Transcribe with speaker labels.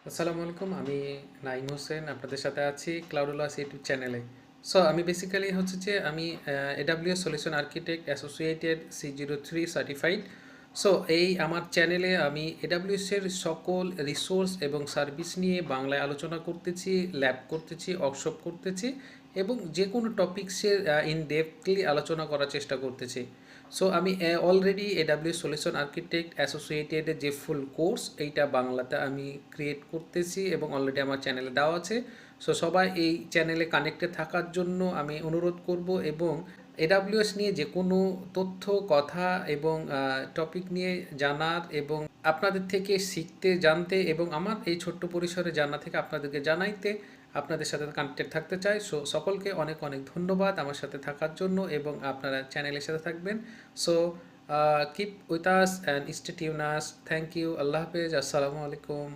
Speaker 1: আসসালামু আলাইকুম। আমি নাইম হোসেন আপনাদের সাথে আছি ক্লাউডুলাস ইউটিউব চ্যানেলে। সো আমি বেসিক্যালি হচ্ছে যে আমি AWS solution architect associated C03 certified. So এই আমার চ্যানেলে আমি AWS এর সকল রিসোর্স এবং সার্ভিস নিয়ে বাংলায় আলোচনা করতেছি, ল্যাব করতেছি, ওয়ার্কশপ করতেছি এবং যে কোনো টপিকসের ইন ডেপথলি আলোচনা করার চেষ্টা করতেছি। সো আমি অলরেডি AWS সলিউশন আর্কিটেক্ট অ্যাসোসিয়েটেডের যে ফুল কোর্স এইটা বাংলাতে আমি ক্রিয়েট করতেছি এবং অলরেডি আমার চ্যানেলে দেওয়া আছে। সো সবাই এই চ্যানেলে কানেক্টেড থাকার জন্য আমি অনুরোধ করব এবং AWS নিয়ে যে কোনো তথ্য কথা এবং টপিক নিয়ে জানার এবং আপনাদের থেকে শিখতে জানতে এবং আমার এই ছোট্ট পরিসরে জানা থেকে আপনাদেরকে জানাইতে আপনাদের সাথে কানেক্টেড থাকতে চাই। সো সকলকে অনেক অনেক ধন্যবাদ আমার সাথে থাকার জন্য এবং আপনারা চ্যানেলের সাথে থাকবেন। So keep with us and stay tuned. Thank you. আল্লাহ হাফেজ। আসসালামু আলাইকুম।